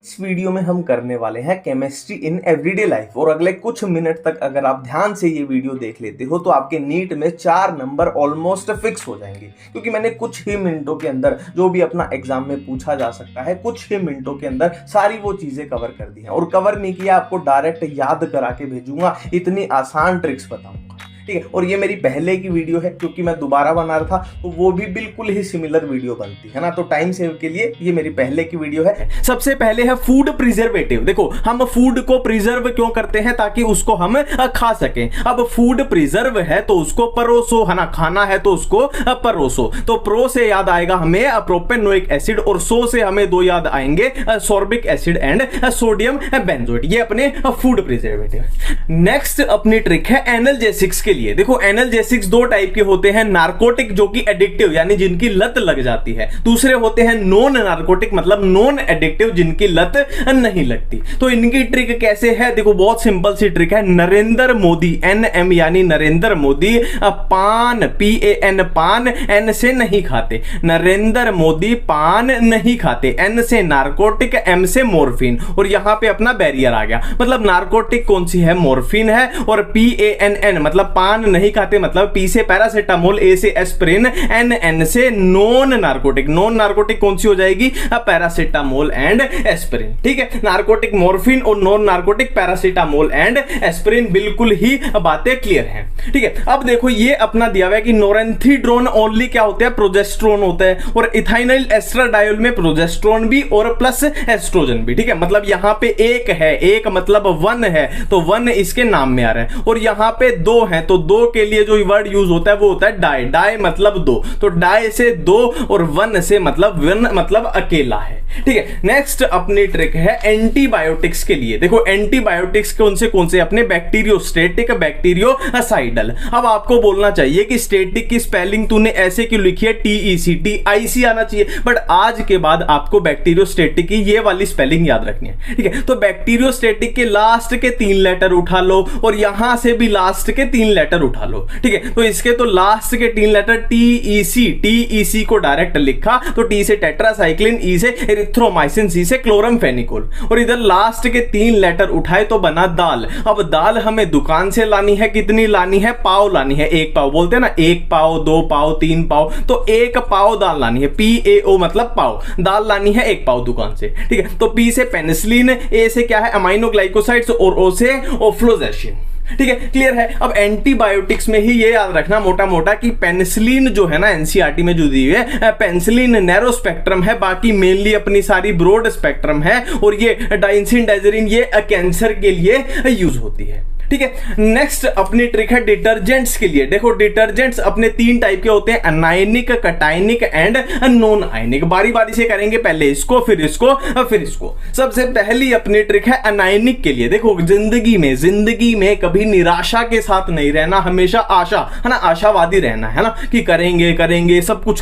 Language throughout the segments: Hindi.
इस वीडियो में हम करने वाले हैं केमिस्ट्री इन एवरीडे लाइफ और अगले कुछ मिनट तक अगर आप ध्यान से ये वीडियो देख लेते हो तो आपके नीट में 4 नंबर ऑलमोस्ट फिक्स हो जाएंगे, क्योंकि मैंने कुछ ही मिनटों के अंदर जो भी अपना एग्जाम में पूछा जा सकता है कुछ ही मिनटों के अंदर सारी वो चीजें कवर कर दी हैं। और कवर नहीं किया आपको डायरेक्ट याद करा के भेजूंगा, इतनी आसान ट्रिक्स बताऊंगा, ठीक है। और ये मेरी पहले की वीडियो है, क्योंकि मैं दोबारा बना रहा था तो वो भी बिल्कुल ही सिमिलर वीडियो बनती है ना, तो टाइम सेव के लिए ये मेरी पहले की वीडियो है। सबसे पहले है फूड प्रिजर्वेटिव। देखो हम फूड को प्रिजर्व क्यों करते हैं, ताकि उसको हम खा सकें। अब फूड प्रिजर्व है तो उसको परोसो, है ना, खाना है तो उसको परोसो। तो प्रो से याद आएगा हमें प्रोपेनोइक एसिड और सो से हमें दो याद आएंगे sorbic acid and sodium benzoate. ये अपने फूड प्रिजर्वेटिव। नेक्स्ट अपनी ट्रिक है एनाल्जेसिक्स के लिए। देखो एनाल्जेसिक्स दो टाइप के होते हैं, नार्कोटिक जो कि एडिक्टिव यानी जिनकी लत लग जाती है, दूसरे होते हैं नॉन नार्कोटिक मतलब नॉन एडिक्टिव जिनकी लत नहीं लगती। तो इनकी ट्रिक कैसे है, देखो बहुत सिंपल सी ट्रिक है। नरेंद्र मोदी NM यानी नरेंद्र मोदी पान PAN पान N से नहीं खाते। नरेंद्र मोदी पान नहीं खाते, N से नार्कोटिक M से मोर्फिन, और यहां पे अपना बैरियर आ गया। मतलब नार्कोटिक कौन सी है, मोर्फिन है, और PANN मतलब पान नहीं खाते मतलब P से पैरासीटामोल, A से एस्पिरिन, N से नॉन नार्कोटिक। नॉन नार्कोटिक कौन सी हो जाएगी, पैरासीटामोल एंड एस्पिरिन, ठीक है। नार्कोटिक मोर्फिन और non narcotic paracetamol and aspirin, बिल्कुल ही बातें क्लियर हैं, ठीक है। अब देखो ये अपना दिया हुआ है कि नोरेंथीड्रोन ओनली क्या होता है, प्रोजेस्टेरोन होता है, और इथाइनाइल एस्ट्राडायोल में प्रोजेस्टेरोन भी और प्लस एस्ट्रोजन भी, ठीक है। मतलब यहां पे एक है, एक मतलब 1 है तो 1 इसके नाम में आ रहा है, और यहां पे 2 है तो 2 के लिए जो वर्ड यूज होता है वो होता है डाई। डाई मतलब 2, तो डाई से 2 और 1 से मतलब 1 मतलब अकेला है, ठीक है। नेक्स्ट अपनी ट्रिक है एंटीबायोटिक्स के लिए। देखो एंटीबायोटिक्स कौन से अपने बैक्टीरियोस्टेटिक, बैक्टीरियोसाइडल। अब आपको बोलना चाहिए कि स्टेटिक की स्पेलिंग तूने ऐसे क्यों लिखी है, TEC TIC आना चाहिए, बट आज के बाद आपको बैक्टीरियोस्टेटिक की ये वाली स्पेलिंग याद रखनी है, ठीक है। तो बैक्टीरियोस्टेटिक के लास्ट के 3 लेटर उठा लो और यहां से भी लास्ट के 3 लेटर उठा लो, ठीक है। तो इसके तो लास्ट के 3 लेटर TEC को डायरेक्ट लिखा तो T से टेट्रासाइक्लिन, E से एरिथ्रोमाइसिन, C से क्लोरमफेनिकोल, और इधर लास्ट के 3 लेटर उठाए तो बना दाल। अब दाल हमें दुकान से लानी है, कितनी लानी है, पाव लानी है, 1 पाव बोलते हैं ना, 1 पाव 2 पाव 3 पाव, तो 1 पाव दाल लानी है, PAO मतलब पाव, दाल लानी है 1 पाव दुकान से, ठीक है। तो P से पेनिसिलिन, A से क्या है अमाइनोग्लाइकोसाइड्स, और O से ओफ्लोजेसिन, ठीक है। क्लियर है। अब एंटीबायोटिक्स में ही ये याद रखना मोटा मोटा कि पेनिसिलिन जो है ना NCERT में जो दी हुई है, पेनिसिलिन नैरो स्पेक्ट्रम है, बाकी मेनली अपनी सारी ब्रॉड स्पेक्ट्रम है, और ये डाइंसिन डाइजरिन ये कैंसर के लिए यूज होती है, ठीक है। नेक्स्ट अपनी ट्रिक है डिटर्जेंट्स के लिए। देखो डिटर्जेंट्स अपने 3 टाइप के होते हैं, anionic, cationic and non ionic. बारी बारी से करेंगे, पहले इसको फिर इसको फिर इसको। सबसे पहली अपनी ट्रिक है अनायनिक के लिए। देखो जिंदगी में कभी निराशा के साथ नहीं रहना, हमेशा आशा, है ना, आशावादी रहना, है ना, कि करेंगे सब कुछ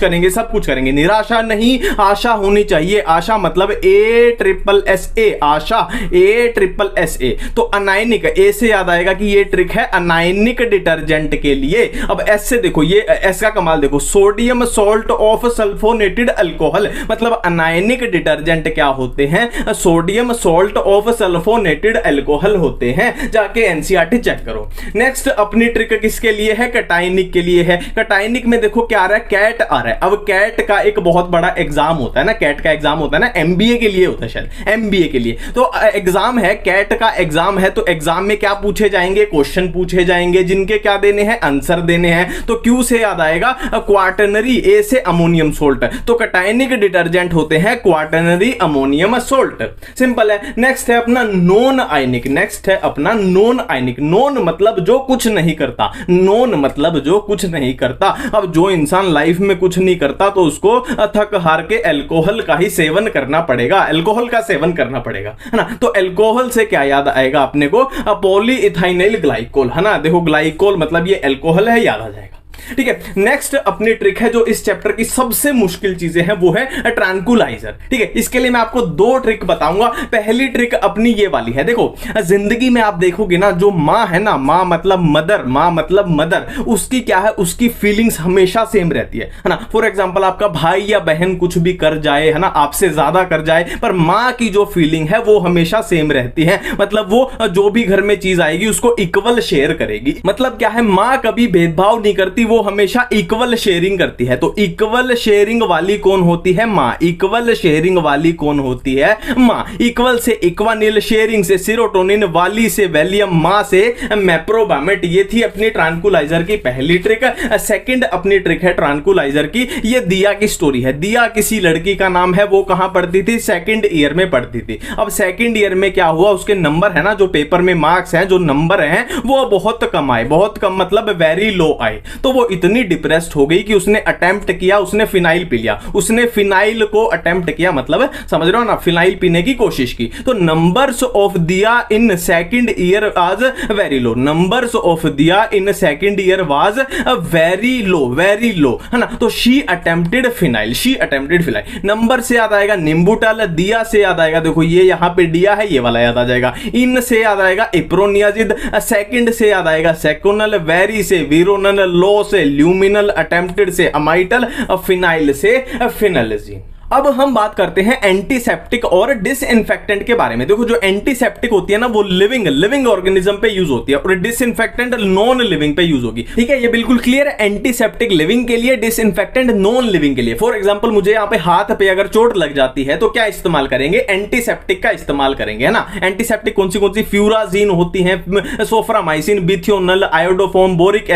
करेंगे, निराशा नहीं, आशा होनी चाहिए। आशा मतलब ASSA, आशा ASSA। तो अनायनिक A से याद आएगा कि ये ट्रिक है अनायनिक डिटर्जेंट के लिए। अब एस से देखो, ये एस का कमाल देखो, sodium salt of sulphonated alcohol, मतलब अनायनिक डिटर्जेंट क्या होते हैं, sodium salt of sulphonated alcohol होते हैं, जाके NCERT चेक करो। नेक्स्ट अपनी ट्रिक किसके लिए है, कटायनिक के लिए है। कटायनिक में देखो क्या आ रहा है, कैट आ रहा है। अब कैट का एक बहुत बड़ा एग्जाम होता है ना, कैट का एग्जाम होता है ना, MBA के लिए होता है, शायद MBA के लिए। तो एग्जाम है, कैट का एग्जाम है, तो एग्जाम में क्या पूछे जाएंगे, क्वेश्चन पूछे जाएंगे जिनके क्या देने हैं, आंसर देने हैं। तो Q से याद आएगा क्वाटरनरी, A से अमोनियम सोल्ट, तो कटायनिक डिटर्जेंट होते हैं क्वाटरनरी अमोनियम सोल्ट, सिंपल है। नेक्स्ट है अपना नॉन आयनिक। नॉन मतलब जो कुछ नहीं करता, अब जो इंसान लाइफ में कुछ नहीं करता तो उसको थक हार के अल्कोहल का ही सेवन करना पड़ेगा, है ना। तो अल्कोहल से क्या याद आएगा अपने को, पॉलीइथाइल ग्लाइकोल, है ना। देखो ग्लाइकोल मतलब ये अल्कोहल है, याद आ जाएगा। ठीक है, नेक्स्ट अपनी ट्रिक है जो इस चैप्टर की सबसे मुश्किल चीजें हैं, वो है ट्रैंकुलाइजर। ठीक है, इसके लिए मैं आपको दो ट्रिक बताऊंगा। पहली ट्रिक अपनी ये वाली है, देखो जिंदगी में आप देखोगे ना, जो माँ है ना, माँ मतलब मदर, उसकी क्या है, उसकी फीलिंग्स हमेशा सेम रहती है ना। फॉर एग्जांपल आपका भाई या बहन कुछ भी कर जाए है ना, आपसे ज्यादा कर जाए, पर माँ की जो फीलिंग है वो हमेशा सेम रहती है। मतलब वो जो भी घर में चीज आएगी उसको इक्वल शेयर करेगी। मतलब क्या है, माँ कभी भेदभाव नहीं करती, वो हमेशा इक्वल शेयरिंग करती है। तो इक्वल शेयरिंग वाली कौन होती है, माँ। इक्वल शेयरिंग वाली कौन होती है, माँ। इक्वल से इक्वानिल, शेयरिंग से सीरोटोनिन, वाली से वैलियम, माँ से मैप्रोबामेट। ये थी अपनी ट्रैंकुलाइजर की पहली ट्रिक। सेकंड अपनी ट्रिक है ट्रैंकुलाइजर की, ये दिया की स्टोरी है। दिया किसी लड़की का नाम है, वो कहां पढ़ती थी, सेकंड ईयर में पढ़ती थी। अब सेकंड ईयर में क्या हुआ, उसके नंबर है ना, जो पेपर में मार्क्स हैं, जो नंबर हैं, वो बहुत कम आए, बहुत कम मतलब वेरी लो आए। तो वो इतनी डिप्रेस्ड हो गई कि उसने अटेम्प्ट किया, उसने फिनाइल पी लिया। उसने फिनाइल को अटेम्प्ट किया, मतलब समझ रहे हो ना, फिनाइल पीने की कोशिश की। तो नंबर्स ऑफ दिया in second year was very low. Numbers of दिया in second year was very low है ना। तो शी अटेम्प्टेड फिनाइल, नंबर से याद आएगा निम्बुटल, दिया से याद आएगा, देखो ये यहां पे दिया है, ये वाला याद आ जाएगा। इन से याद आएगा इप्रोनियाजिड, सेकंड से याद आएगा सेकोनल, वेरी से वीरोनल, लो से ल्यूमिनल, अटेम्प्टेड से अमाइटल, फिनाइल से फिनाइलजीन। अब हम बात करते हैं एंटीसेप्टिक और डिसइंफेक्टेंट के बारे में। देखो जो एंटीसेप्टिक होती है ना, वो लिविंग ऑर्गेनिज्म पे यूज होती है, और डिसइंफेक्टेंट नॉन लिविंग पे यूज होगी। ठीक है, ये बिल्कुल क्लियर है। एंटीसेप्टिक लिविंग के लिए, डिसइंफेक्टेंट नॉन लिविंग के लिए। फॉर एग्जांपल मुझे यहाँ पे हाथ पे अगर चोट लग जाती है तो क्या इस्तेमाल करेंगे, एंटीसेप्टिक का इस्तेमाल करेंगे, है ना। एंटीसेप्टिक कौन सी फ्यूराजीन होती है, सोफ्रामाइसिन, बिथियोनल, आयोडोफोम, बोरिक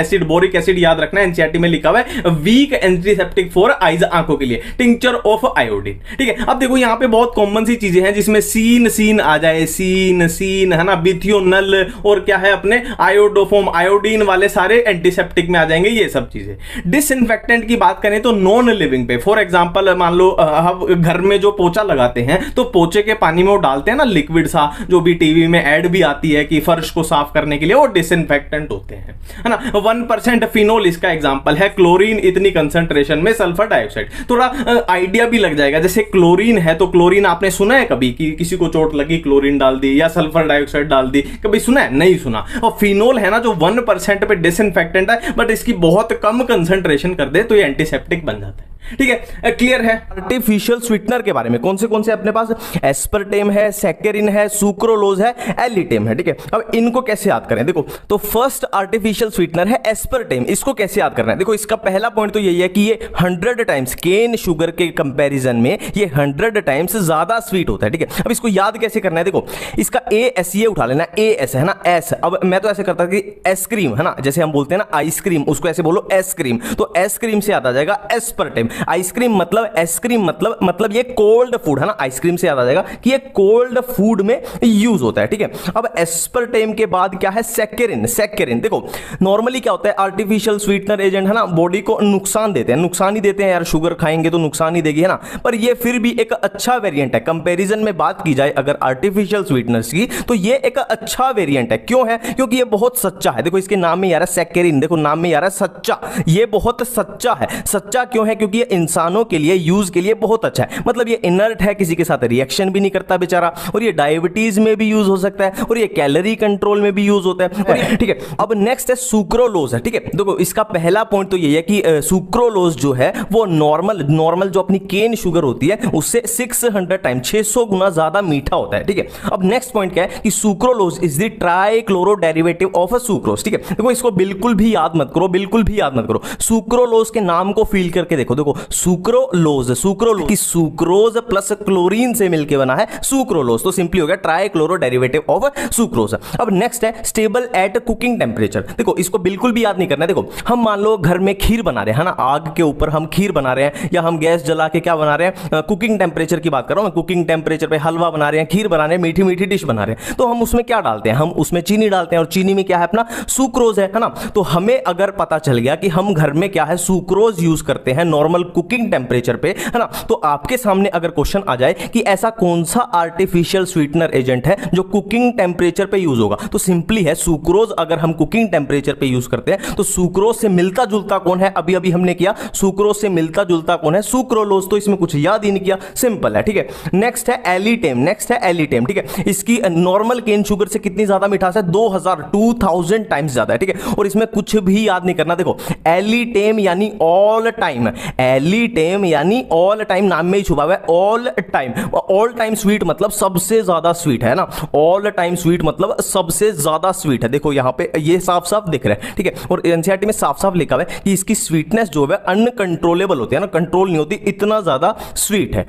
एसिड याद रखना, एनसीईआरटी में लिखा हुआ है। वीक एंटीसेप्टिक फॉर आइज, आंखों के लिए। Tincture of iodine. ठीक है, अब देखो यहां पे बहुत कॉमन सी चीजें हैं जिसमें सीन आ जाए, सीन है ना, बिथियोनल, और क्या है अपने आयोडोफोम, आयोडीन वाले सारे एंटीसेप्टिक में आ जाएंगे, ये सब चीजें। डिसइंफेक्टेंट की बात करें तो नॉन लिविंग पे, फॉर एग्जांपल मान लो हम घर में जो पोछा लगाते हैं तो पोछे के पानी में वो डालते हैं ना लिक्विड सा, जो भी टीवी में ऐड भी आती है कि फर्श को साफ करने के लिए, वो डिसइंफेक्टेंट होते हैं, है ना। 1% फिनोल इसका एग्जांपल है। क्लोरीन इतनी कंसंट्रेशन में सल्फर डाइऑक्साइड, थोड़ा आइडिया भी लग जाएगा। जैसे क्लोरीन है तो क्लोरीन आपने सुना है कभी कि किसी को चोट लगी क्लोरीन डाल दी या सल्फर डाइऑक्साइड डाल दी, कभी सुना है, नहीं सुना। और फिनोल है ना जो 1% पे डिसइंफेक्टेंट है, बट इसकी बहुत कम कंसंट्रेशन कर दे तो ये एंटीसेप्टिक बन जाता है। ठीक है, क्लियर है। आर्टिफिशियल स्वीटनर के बारे में कौन से अपने पास, एस्पर्टेम है, सैकेरिन है, सुक्रोलोज है, एलिटेम है। ठीक है, अब इनको कैसे याद करें, देखो तो फर्स्ट आर्टिफिशियल स्वीटनर है एस्पर्टेम। इसको कैसे याद करना है, देखो इसका पहला पॉइंट तो यही है कि ये 100 टाइम्स केन शुगर के कंपैरिजन में ये 100 टाइम्स ज्यादा स्वीट होता है। ठीक है, अब इसको याद कैसे करना है, देखो इसका एस ये उठा लेना, एस है ना, एस। अब मैं तो ऐसे करता कि एसक्रीम है ना, जैसे हम बोलते हैं ना आइसक्रीम, उसको ऐसे बोलो एसक्रीम, तो एसक्रीम से याद आ जाएगा एस्पर्टेम। आइसक्रीम मतलब, एसक्रीम मतलब ये कोल्ड फूड है ना, आइसक्रीम से याद आ जाएगा कि ये कोल्ड फूड में यूज होता है। ठीक है, अब एस्पर्टेम के बाद क्या है, सैकेरिन। देखो नॉर्मली क्या होता है, आर्टिफिशियल स्वीटनर एजेंट है ना, बॉडी को नुकसान देते हैं, नुकसान ही देते हैं यार, शुगर खाएंगे तो नुकसान ही देगी, है ना। पर ये फिर भी एक अच्छा वेरिएंट है। कंपैरिजन में बात की जाए अगर आर्टिफिशियल स्वीटनर्स की, तो ये एक अच्छा वेरिएंट है। क्यों है, क्योंकि ये बहुत सच्चा है। देखो इसके नाम में यार सैकेरिन, देखो नाम में यार सच्चा, ये बहुत सच्चा है। सच्चा क्यों है, क्योंकि ये इंसानों के लिए, यूज के लिए बहुत अच्छा है। मतलब ये इनर्ट है, किसी के साथ रिएक्शन भी नहीं करता बेचारा, और ये डायबिटीज में भी यूज हो सकता है, और ये कैलोरी कंट्रोल में भी यूज होता है। और ये ठीक है, अब नेक्स्ट है सुक्रोलोज है। ठीक है, देखो इसका पहला पॉइंट तो यही है कि सुक्रोलोज जो है वो नॉर्मल जो अपनी केन शुगर होती है उससे 600 टाइम, 600 गुना ज्यादा मीठा होता है। ठीक है, अब नेक्स्ट पॉइंट क्या है कि sucralose is the trichloro derivative of sucrose. ठीक है, देखो इसको बिल्कुल भी याद मत करो, सुक्रोलोज के नाम को फील करके देखो सुक्रोलोज की सुक्रोज प्लस क्लोरीन से मिलकर बना है सुक्रोलोज, तो सिंपली हो गया ट्राइक्लोरो डेरिवेटिव ऑफ सुक्रोज। अब नेक्स्ट है स्टेबल एट कुकिंग टेंपरेचर। देखो इसको बिल्कुल भी याद नहीं करना है। देखो हम मान लो घर में खीर बना रहे हैं, है ना, आग के ऊपर हम खीर बना रहे हैं, या हम गैस जला के क्या बना रहे हैं, कुकिंग टेंपरेचर की बात कर रहा हूं मैं, कुकिंग टेंपरेचर पे हलवा बना रहे हैं, खीर बना रहे हैं, मीठी मीठी डिश बना रहे हैं, तो हम उसमें क्या डालते हैं, हम उसमें चीनी डालते हैं, और चीनी में क्या है अपना सुक्रोज है ना। तो हमें अगर पता चल गया कि हम घर में क्या है सुक्रोज यूज करते हैं, नॉर्मल कुकिंग टेम्परेचर पे, है ना। तो आपके सामने अगर क्वेश्चन आ जाए कि ऐसा कौन सा आर्टिफिशियल स्वीटनर एजेंट है जो कुकिंग टेम्परेचर पे यूज होगा, तो सिंपली है सुक्रोज। अगर हम कुकिंग टेम्परेचर पे यूज करते हैं तो सुक्रोज से मिलता जुलता कौन है, अभी अभी हमने किया, सुक्रोज से मिलता जुलता कौन है, सुक्रोलोज। तो इसमें कुछ याद ही नहीं किया, सिंपल है, ठीक है। नेक्स्ट है एलिटेम, नेक्स्ट है एलिटेम, ठीक है। इसकी नॉर्मल केन शुगर से कितनी ज्यादा मिठास है, 2000 टाइम्स ज्यादा है, ठीक है। और इसमें कुछ भी याद नहीं करना, देखो एलिटेम यानी ऑल टाइम, एलिटेम यानी ऑल टाइम, नाम में ही छुपा हुआ है all time. All time sweet मतलब सबसे ज्यादा स्वीट है ना, ऑल टाइम स्वीट मतलब सबसे ज्यादा स्वीट है। देखो यहां पे ये साफ साफ दिख रहा है, ठीक है। और एनसीईआरटी में साफ साफ लिखा हुआ है कि इसकी स्वीटनेस जो है अनकंट्रोलेबल होती है ना, कंट्रोल नहीं होती, इतना ज्यादा स्वीट है।